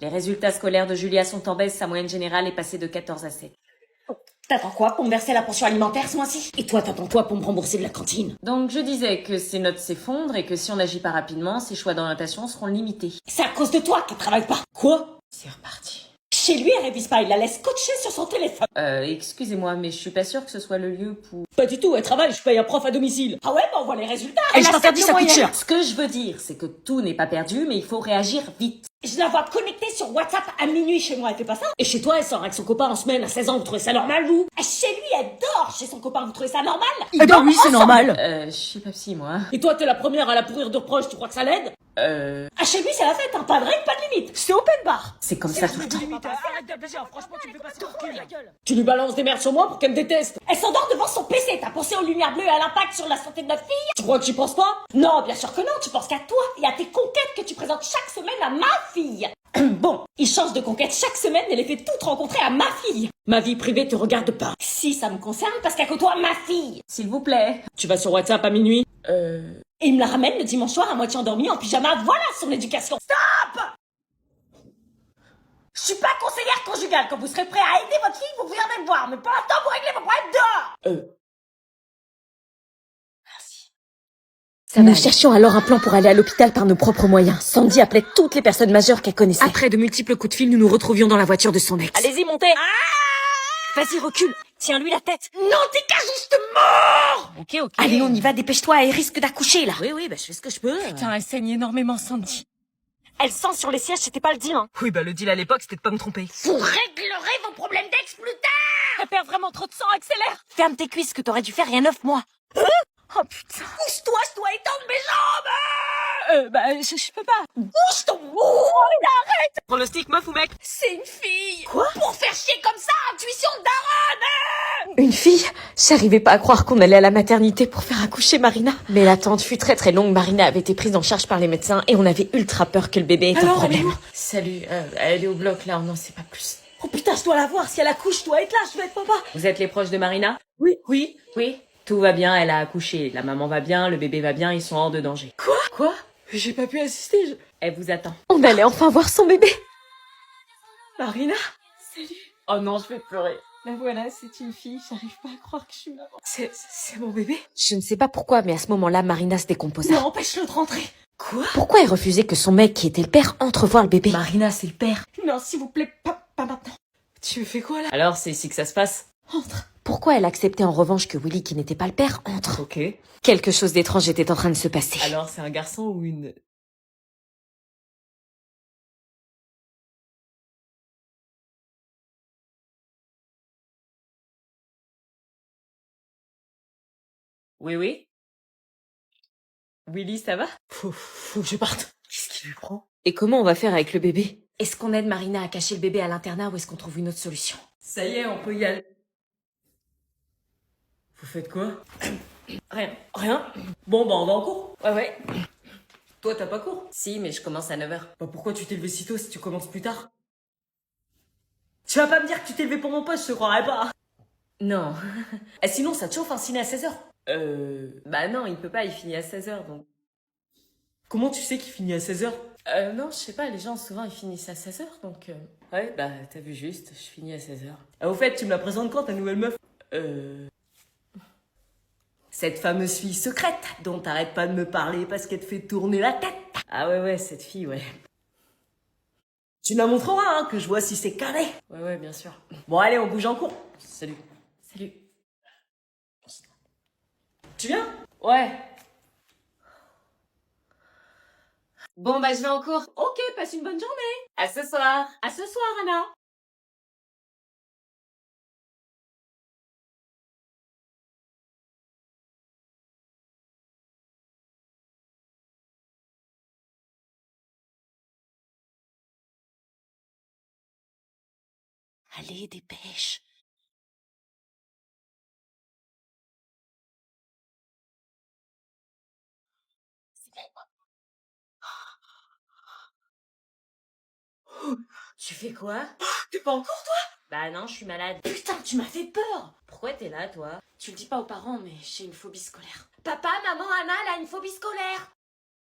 Les résultats scolaires de Julia sont en baisse, sa moyenne générale est passée de 14 à 7. T'attends quoi pour me verser la pension alimentaire ce mois-ci? Et toi, t'attends quoi pour me rembourser de la cantine? Donc je disais que ses notes s'effondrent et que si on n'agit pas rapidement, ses choix d'orientation seront limités. C'est à cause de toi qu'elle travaille pas. Quoi? C'est reparti. Chez lui, elle révise pas, il la laisse coacher sur son téléphone. Excusez-moi, mais je suis pas sûre que ce soit le lieu pour... Pas du tout, elle travaille, je paye un prof à domicile. Ah ouais, bah on voit les résultats. Elle je a t'interdis, ça certainement coûte cher. Ce que je veux dire, c'est que tout n'est pas perdu, mais il faut réagir vite. Je la vois connectée sur WhatsApp à minuit chez moi, elle fait pas ça? Et chez toi, elle sort avec son copain en semaine à 16 ans, vous trouvez ça normal, vous? Chez lui, elle dort chez son copain, vous trouvez ça normal? Eh ben oui, c'est normal. Je suis pas psy, moi. Et toi, t'es la première à la pourrir de reproches, tu crois que ça l'aide? Chez lui, c'est la fête, hein, pas de règles, pas de limite. C'est open bar. C'est comme ça tout le temps. Arrête d'ablager, franchement, tu me fais passer pour la gueule. Tu lui balances des merdes sur moi pour qu'elle me déteste. Elle s'endort devant son PC, t'as pensé aux lumières bleues et à l'impact sur la santé de notre fille? Tu crois que j'y pense pas? Non, bien sûr que non, tu penses qu'à toi et à tes conquêtes que tu présentes chaque semaine à ma fille. Bon, il change de conquête chaque semaine et les fait toutes rencontrer à ma fille. Ma vie privée te regarde pas. Si, ça me concerne parce qu'à côtoie ma fille. S'il vous plaît. Tu vas sur WhatsApp à minuit? Et il me la ramène le dimanche soir à moitié endormie en pyjama, voilà son éducation. Stop! Je suis pas conseillère conjugale. Quand vous serez prêt à aider votre fille, vous viendrez me voir. Mais pour l'instant, vous réglez vos problèmes dehors. Merci. Nous cherchions alors un plan pour aller à l'hôpital par nos propres moyens. Sandy appelait toutes les personnes majeures qu'elle connaissait. Après de multiples coups de fil, nous nous retrouvions dans la voiture de son ex. Allez-y, montez. Vas-y, recule. Tiens-lui la tête. Non, t'es qu'un juste mort. Ok. Allez, on y va, dépêche-toi, elle risque d'accoucher, là. Oui, bah je fais ce que je peux. Putain, elle saigne énormément, Sandy. Elle sent sur les sièges, c'était pas le deal, hein. Oui, bah le deal à l'époque, c'était de pas me tromper. Vous réglerez vos problèmes d'ex plus tard. Elle perd vraiment trop de sang, accélère. Ferme tes cuisses, que t'aurais dû faire il y a 9 mois. Oh putain. Pousse-toi, je dois étendre mes jambes. Je peux pas. Bouge ton Prends le stick, meuf ou mec? C'est une fille. Quoi? Pour faire chier comme ça, intuition de daronne. Une fille? J'arrivais pas à croire qu'on allait à la maternité pour faire accoucher Marina. Mais l'attente fut très très longue. Marina avait été prise en charge par les médecins et on avait ultra peur que le bébé ait un problème. Salut, elle est au bloc là, on n'en sait pas plus. Oh putain, je dois la voir. Si elle accouche, je dois être là, je dois être papa. Vous êtes les proches de Marina? Oui. Oui. Tout va bien, elle a accouché. La maman va bien, le bébé va bien, ils sont hors de danger. Quoi? J'ai pas pu assister. Elle vous attend. On allait enfin voir son bébé. Marina. Salut. Oh non, je vais pleurer. La voilà, c'est une fille. J'arrive pas à croire que je suis maman. C'est mon bébé. Je ne sais pas pourquoi, mais à ce moment-là, Marina se décomposa. Non, empêche-le de rentrer. Quoi? Pourquoi elle refusait que son mec, qui était le père, entre voir le bébé? Marina, c'est le père. Non, s'il vous plaît, pas maintenant. Tu me fais quoi là? Alors, c'est ici que ça se passe? Entre. Pourquoi elle acceptait en revanche que Willy, qui n'était pas le père, entre? Ok. Quelque chose d'étrange était en train de se passer. Alors, c'est un garçon ou une... Oui. Willy, ça va? Faut que je parte. Qu'est-ce qui lui prend? Et comment on va faire avec le bébé? Est-ce qu'on aide Marina à cacher le bébé à l'internat ou est-ce qu'on trouve une autre solution? Ça y est, on peut y aller. Vous faites quoi? Rien. Bon, bah on va en cours. Ouais. Toi, t'as pas cours? Si, mais je commence à 9h. Bah pourquoi tu t'es levé si tôt si tu commences plus tard? Tu vas pas me dire que tu t'es levé pour mon poste, je te croirais pas. Non. Sinon, ça te chauffe un ciné à 16h. Bah non, il peut pas, il finit à 16h, donc... Comment tu sais qu'il finit à 16h? Non, je sais pas, les gens, souvent, ils finissent à 16h, donc... Ouais, bah, t'as vu juste, je finis à 16h. Au fait, tu me la présentes quand, ta nouvelle meuf? Cette fameuse fille secrète dont t'arrêtes pas de me parler parce qu'elle te fait tourner la tête. Ah ouais, cette fille, ouais. Tu me la montreras, hein, que je vois si c'est carré. Ouais, bien sûr. Bon, allez, on bouge en cours. Salut. Tu viens? Ouais. Bon, bah, je vais en cours. Ok, passe une bonne journée. À ce soir. À ce soir, Anna. Allez, dépêche. Tu fais quoi? T'es pas en cours, toi? Bah non, je suis malade. Putain, tu m'as fait peur. Pourquoi t'es là, toi? Tu le dis pas aux parents, mais j'ai une phobie scolaire. Papa, maman, Anna, elle a une phobie scolaire.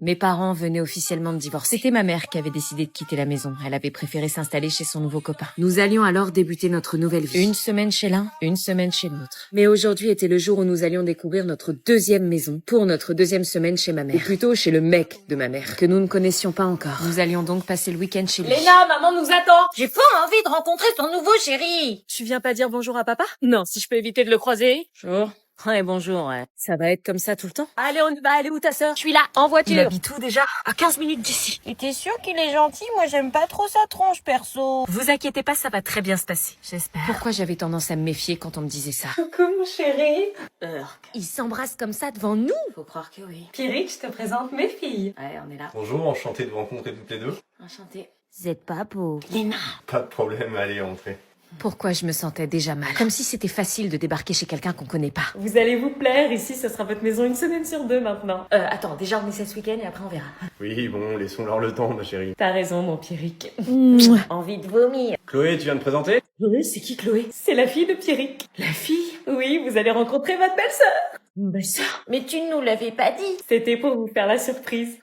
Mes parents venaient officiellement de divorcer. C'était ma mère qui avait décidé de quitter la maison. Elle avait préféré s'installer chez son nouveau copain. Nous allions alors débuter notre nouvelle vie. Une semaine chez l'un, une semaine chez l'autre. Mais aujourd'hui était le jour où nous allions découvrir notre deuxième maison pour notre deuxième semaine chez ma mère. Ou plutôt chez le mec de ma mère, que nous ne connaissions pas encore. Nous allions donc passer le week-end chez lui. Léna, maman nous attend. J'ai fort envie de rencontrer ton nouveau chéri. Tu viens pas dire bonjour à papa? Non, si je peux éviter de le croiser. Bonjour. Ouais, bonjour, ouais. Ça va être comme ça tout le temps? Allez, on va aller où ta sœur? Je suis là, en Il voiture. habite où déjà? À 15 minutes d'ici. Et t'es sûr qu'il est gentil? Moi, j'aime pas trop sa tronche, perso. Vous inquiétez pas, ça va très bien se passer. J'espère. Pourquoi j'avais tendance à me méfier quand on me disait ça? Coucou, mon chéri. Ils s'embrassent comme ça devant nous? Faut croire que oui. Pierrick, je te présente mes filles. Ouais, on est là. Bonjour, enchanté de vous rencontrer toutes les deux. Enchanté. Vous êtes pas beau. Léna. Pas de problème, allez, entrez. Pourquoi je me sentais déjà mal? Comme si c'était facile de débarquer chez quelqu'un qu'on connaît pas. Vous allez vous plaire, ici ce sera votre maison une semaine sur deux maintenant. Attends, déjà on essaie ce week-end et après on verra. Oui, bon, laissons-leur le temps, ma chérie. T'as raison mon Pierrick. Envie de vomir. Chloé, tu viens de présenter? Oui, c'est qui Chloé? C'est la fille de Pierrick. La fille? Oui, vous allez rencontrer votre belle-sœur. Belle-sœur? Mais tu ne nous l'avais pas dit. C'était pour vous faire la surprise.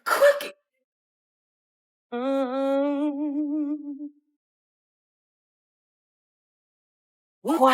Quoi?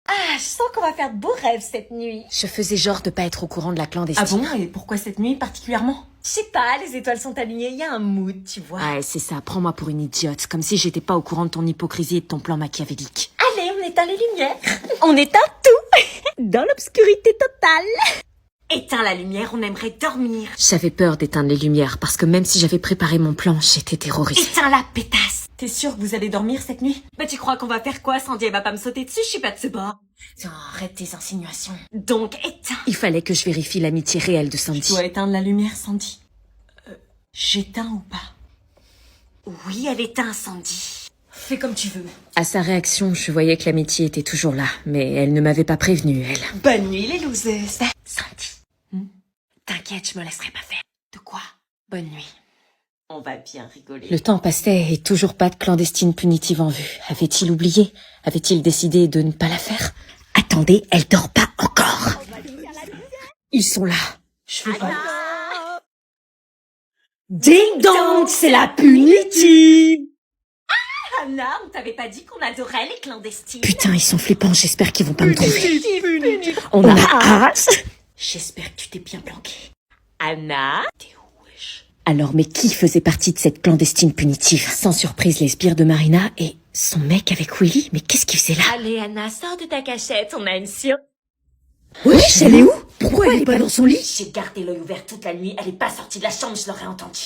Ah, je sens qu'on va faire de beaux rêves cette nuit. Je faisais genre de pas être au courant de la clandestine. Ah bon? Et pourquoi cette nuit particulièrement? Je sais pas, les étoiles sont alignées, il y a un mood, tu vois. Ouais, c'est ça, prends-moi pour une idiote, comme si j'étais pas au courant de ton hypocrisie et de ton plan machiavélique. Allez, on éteint les lumières. On éteint tout dans l'obscurité totale. Éteins la lumière, on aimerait dormir. J'avais peur d'éteindre les lumières parce que même si j'avais préparé mon plan, j'étais terrorisée. Éteins la pétasse. T'es sûre que vous allez dormir cette nuit? Bah tu crois qu'on va faire quoi? Sandy, elle va pas me sauter dessus, je suis pas de ce bord. Tiens, arrête tes insinuations. Donc, éteins. Il fallait que je vérifie l'amitié réelle de Sandy. Tu dois éteindre la lumière, Sandy. J'éteins ou pas? Oui, elle éteint, Sandy. Fais comme tu veux. À sa réaction, je voyais que l'amitié était toujours là, mais elle ne m'avait pas prévenue, elle. Bonne nuit, les loseuses. Sandy. T'inquiète, je me laisserai pas faire. De quoi? Bonne nuit. On va bien rigoler. Le temps passait et toujours pas de clandestine punitive en vue. Avait-il oublié? Avait-il décidé de ne pas la faire? Attendez, elle dort pas encore. Ils sont là. Je veux pas. Ding dong, c'est la punitive. Anna, on t'avait pas dit qu'on adorait les clandestines. Putain, ils sont flippants, j'espère qu'ils vont pas me trouver. On a hâte. J'espère que tu t'es bien planqué. Anna, t'es où, wesh? Alors, mais qui faisait partie de cette clandestine punitive? Sans surprise, les sbires de Marina et son mec avec Willy. Mais qu'est-ce qu'il faisait là? Allez, Anna, sors de ta cachette, on a une surprise. Wesh, elle est où? Pourquoi elle est pas dans son lit? J'ai gardé l'œil ouvert toute la nuit, elle est pas sortie de la chambre, je l'aurais entendu.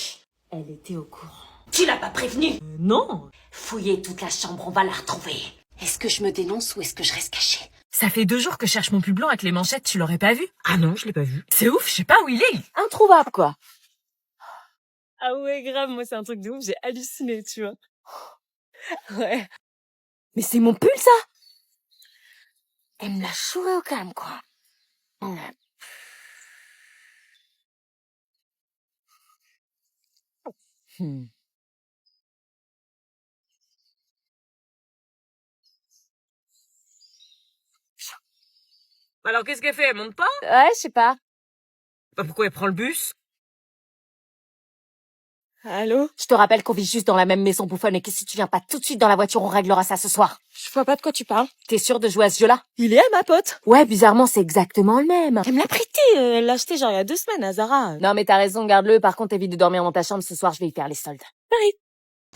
Elle était au courant. Tu l'as pas prévenue? Non. Fouillez toute la chambre, on va la retrouver. Est-ce que je me dénonce ou est-ce que je reste cachée? Ça fait 2 jours que je cherche mon pull blanc avec les manchettes, tu l'aurais pas vu? Ah non, je l'ai pas vu. C'est ouf, je sais pas où il est. Introuvable, quoi. Ah ouais, grave, moi c'est un truc de ouf, j'ai halluciné, tu vois. Ouais. Mais c'est mon pull, ça! Elle me l'a choué au calme, quoi. Alors qu'est-ce qu'elle fait? Elle monte pas? Ouais, je sais pas. Bah pourquoi elle prend le bus? Allô? Je te rappelle qu'on vit juste dans la même maison bouffonne et que si tu viens pas tout de suite dans la voiture, on réglera ça ce soir. Je vois pas de quoi tu parles. T'es sûre de jouer à ce jeu-là? Il est à ma pote. Ouais, bizarrement, c'est exactement le même. Elle me l'a prêté, elle l'a acheté genre il y a 2 semaines à Zara. Non, mais t'as raison, garde-le. Par contre, évite de dormir dans ta chambre ce soir, je vais y faire les soldes. Pareil.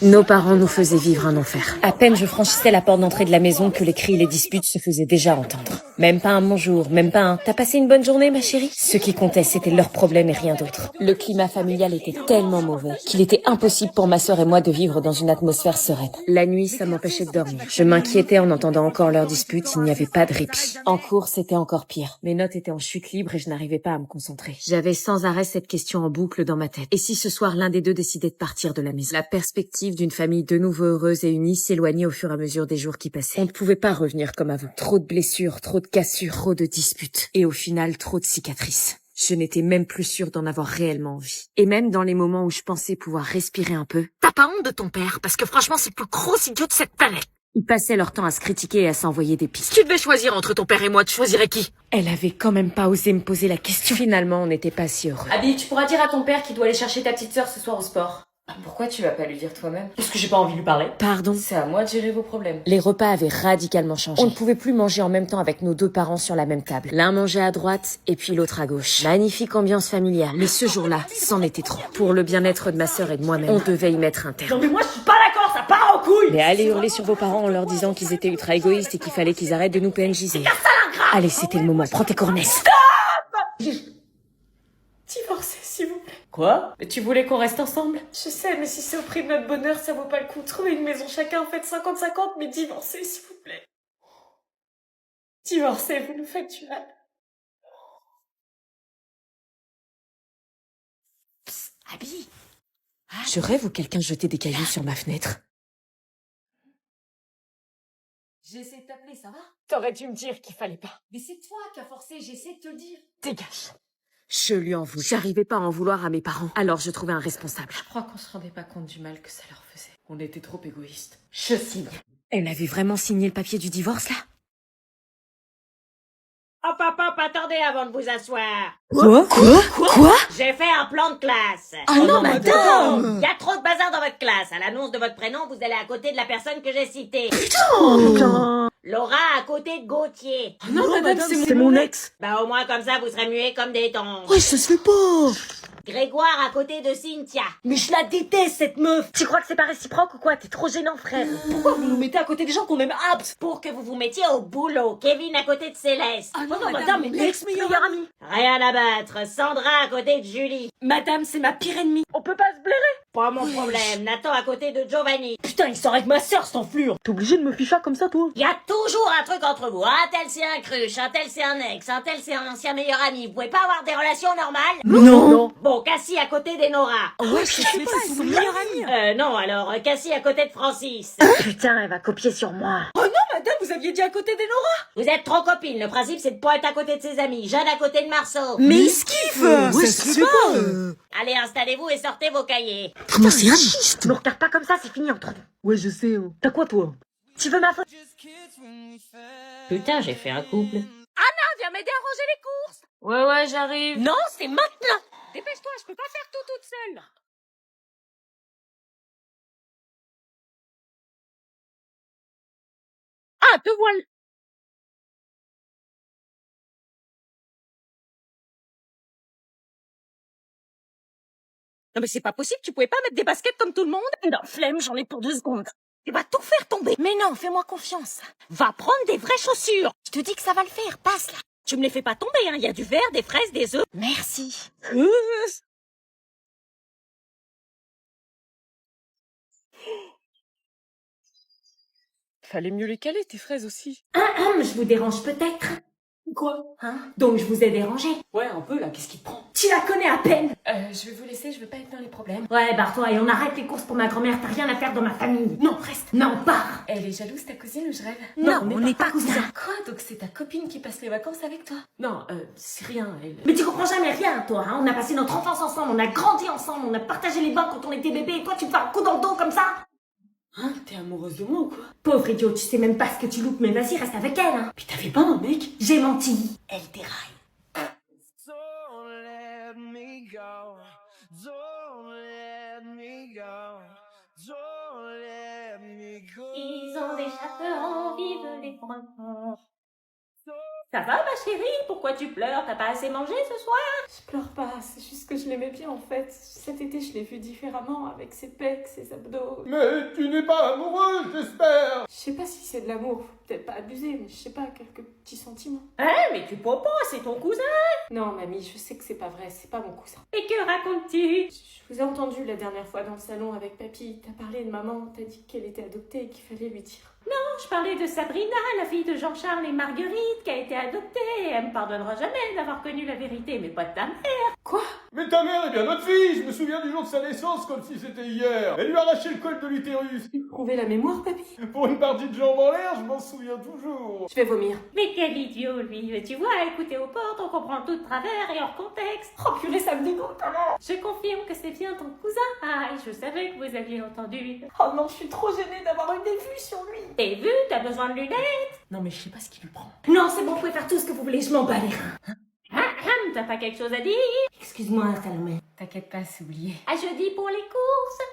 Nos parents nous faisaient vivre un enfer. À peine je franchissais la porte d'entrée de la maison que les cris et les disputes se faisaient déjà entendre. Même pas un bonjour, même pas un « T'as passé une bonne journée, ma chérie ?» Ce qui comptait, c'était leurs problèmes et rien d'autre. Le climat familial était tellement mauvais qu'il était impossible pour ma sœur et moi de vivre dans une atmosphère sereine. La nuit, ça m'empêchait de dormir. Je m'inquiétais en entendant encore leurs disputes, il n'y avait pas de répit. En cours, c'était encore pire. Mes notes étaient en chute libre et je n'arrivais pas à me concentrer. J'avais sans arrêt cette question en boucle dans ma tête. Et si ce soir, l'un des deux décidait de partir de la maison? La perspective d'une famille de nouveau heureuse et unie s'éloignait au fur et à mesure des jours qui passaient. On ne pouvait pas revenir comme avant. Trop de blessures, trop de cassures, trop de disputes. Et au final, trop de cicatrices. Je n'étais même plus sûre d'en avoir réellement envie. Et même dans les moments où je pensais pouvoir respirer un peu. T'as pas honte de ton père, parce que franchement, c'est le plus gros idiot de cette planète. Ils passaient leur temps à se critiquer et à s'envoyer des pistes. Si tu devais choisir entre ton père et moi, tu choisirais qui? Elle avait quand même pas osé me poser la question. Finalement, on n'était pas si heureux. Abby, tu pourras dire à ton père qu'il doit aller chercher ta petite sœur ce soir au sport. Pourquoi tu vas pas lui dire toi-même? Parce que j'ai pas envie de lui parler. Pardon? C'est à moi de gérer vos problèmes. Les repas avaient radicalement changé. On ne pouvait plus manger en même temps avec nos deux parents sur la même table. L'un mangeait à droite et puis l'autre à gauche. Magnifique ambiance familiale. Mais ce jour-là, c'en était trop. Pour le bien-être de ma sœur et de moi-même, on devait y mettre un terme. Non mais moi je suis pas d'accord, ça part en couille. Mais allez hurler sur vos parents en leur disant qu'ils étaient ultra égoïstes et qu'il fallait qu'ils arrêtent de nous PNJiser. Allez, c'était le moment. Prends tes cornesses. Divorcez, s'il vous plaît. Quoi? Mais tu voulais qu'on reste ensemble? Je sais, mais si c'est au prix de notre bonheur, ça vaut pas le coup. Trouvez une maison chacun, faites 50-50, mais divorcez, s'il vous plaît. Divorcez, vous nous faites du mal. Abby! Je rêve où quelqu'un jetait des cailloux sur ma fenêtre. J'essaie de t'appeler, ça va? T'aurais dû me dire qu'il fallait pas. Mais c'est toi qui as forcé, j'essaie de te le dire. Dégage. Je lui en voulais. J'arrivais pas à en vouloir à mes parents. Alors je trouvais un responsable. Je crois qu'on se rendait pas compte du mal que ça leur faisait. On était trop égoïstes. Je signe. Elle avait vraiment signé le papier du divorce, là? Hop, hop, hop, attendez avant de vous asseoir. Quoi? J'ai fait un plan de classe. Ah non, madame! Il y a trop de bazar dans votre classe. À l'annonce de votre prénom, vous allez à côté de la personne que j'ai citée. Putain! Laura à côté de Gauthier. Non, madame, c'est mon ex! Bah au moins comme ça, vous serez muets comme des tongs. Ouais, ça se fait pas! Grégoire à côté de Cynthia. Mais je la déteste, cette meuf! Tu crois que c'est pas réciproque ou quoi? T'es trop gênant, frère! Pourquoi vous nous mettez à côté des gens qu'on aime abs? Pour que vous vous mettiez au boulot. Kevin à côté de Céleste. Ah non, madame, mais l'ex-meilleure amie. Rien à battre. Sandra à côté de Julie. Madame, c'est ma pire ennemie. On peut pas se blairer. Pas mon problème. Nathan à côté de Giovanni. Putain, il sort avec ma sœur, cet enflure. T'es obligé de me ficher comme ça, toi? Il y a toujours un truc entre vous. Un tel c'est un cruche, un tel c'est un ex, un tel c'est un ancien meilleur ami. Vous pouvez pas avoir des relations normales? Non. Bon, Cassie à côté des Nora. Ouais, je sais pas, c'est son meilleur ami. Non, alors, Cassie à côté de Francis. Putain, elle va copier sur moi. Oh non, madame, vous aviez dit à côté des Nora. Vous êtes trop copines. Le principe, c'est de pas être à côté de ses amis. Jeanne à côté de Marceau. Mais il se kiffe. Ouais, ça se fait pas. Allez, installez-vous et sortez vos cahiers. Comment c'est injuste? Me regarde pas comme ça, c'est fini entre nous. Ouais, je sais. T'as quoi, toi? Tu veux ma photo? Putain, j'ai fait un couple. Viens m'aider à ranger les courses. Ouais, j'arrive. Non, c'est maintenant. Dépêche-toi, je peux pas faire tout toute seule. Ah, te voilà. Non mais c'est pas possible, tu pouvais pas mettre des baskets comme tout le monde? Non, flemme, j'en ai pour 2 secondes. Tu vas tout faire tomber. Mais non, fais-moi confiance. Va prendre des vraies chaussures. Je te dis que ça va le faire, passe là. Tu me les fais pas tomber, hein. Il y a du verre, des fraises, des œufs. Merci. Fallait mieux les caler, tes fraises aussi. Je vous dérange peut-être? Quoi? Hein? Donc je vous ai dérangé? Ouais, un peu là, qu'est-ce qui te prend? Tu la connais à peine. Je vais vous laisser, je veux pas être dans les problèmes. Ouais, barre-toi et on arrête les courses pour ma grand-mère, t'as rien à faire dans ma famille. Non, reste. Non, pars. Elle est jalouse, ta cousine, ou je rêve? Non, on n'est pas cousins. Quoi? Donc c'est ta copine qui passe les vacances avec toi? Non, c'est rien, elle. Mais tu comprends jamais rien, toi, hein. On a passé notre enfance ensemble, on a grandi ensemble, on a partagé les bains quand on était bébé, et toi tu me fais un coup dans le dos comme ça? Hein? T'es amoureuse de moi ou quoi? Pauvre idiot, tu sais même pas ce que tu loupes, mais vas-y, reste avec elle, hein. Puis t'avais pas un mec? J'ai menti. Elle déraille. Don't let me go. Don't let me go. Don't let me go. Ils ont des chapeaux, vive les points. Ça va, ma chérie? Pourquoi tu pleures? T'as pas assez mangé ce soir? Je pleure pas, c'est juste que je l'aimais bien en fait. Cet été, je l'ai vu différemment, avec ses pecs, ses abdos. Mais tu n'es pas amoureuse, j'espère. Je sais pas si c'est de l'amour, faut peut-être pas abuser, mais je sais pas, quelques petits sentiments. Hein? Mais tu popo, c'est ton cousin. Non, mamie, je sais que c'est pas vrai, c'est pas mon cousin. Et que racontes-tu? Je vous ai entendu la dernière fois dans le salon avec papy. T'as parlé de maman, t'as dit qu'elle était adoptée et qu'il fallait lui dire. Non, je parlais de Sabrina, la fille de Jean-Charles et Marguerite, qui a été adoptée. Elle me pardonnera jamais d'avoir connu la vérité, mais pas de ta mère. Quoi? Mais ta mère est bien notre fille, je me souviens du jour de sa naissance comme si c'était hier. Elle lui a arraché le col de l'utérus. Prouver la mémoire, papy? Pour une partie de jambes en l'air, je m'en souviens toujours. Je vais vomir. Mais quel idiot, lui. Tu vois, écouter aux portes, on comprend tout de travers et hors contexte. Oh purée, ça me dégoûte alors. Je confirme que c'est bien ton cousin. Ah, et je savais que vous aviez entendu. Oh non, je suis trop gênée d'avoir eu des vues sur lui. T'es vu, t'as besoin de lunettes. Non mais je sais pas ce qui lui prend. Non, c'est bon, vous pouvez faire tout ce que vous voulez, je m'en bats les reins. T'as pas quelque chose à dire? Excuse-moi, Salomé. T'inquiète pas, c'est oublié. À jeudi pour les courses.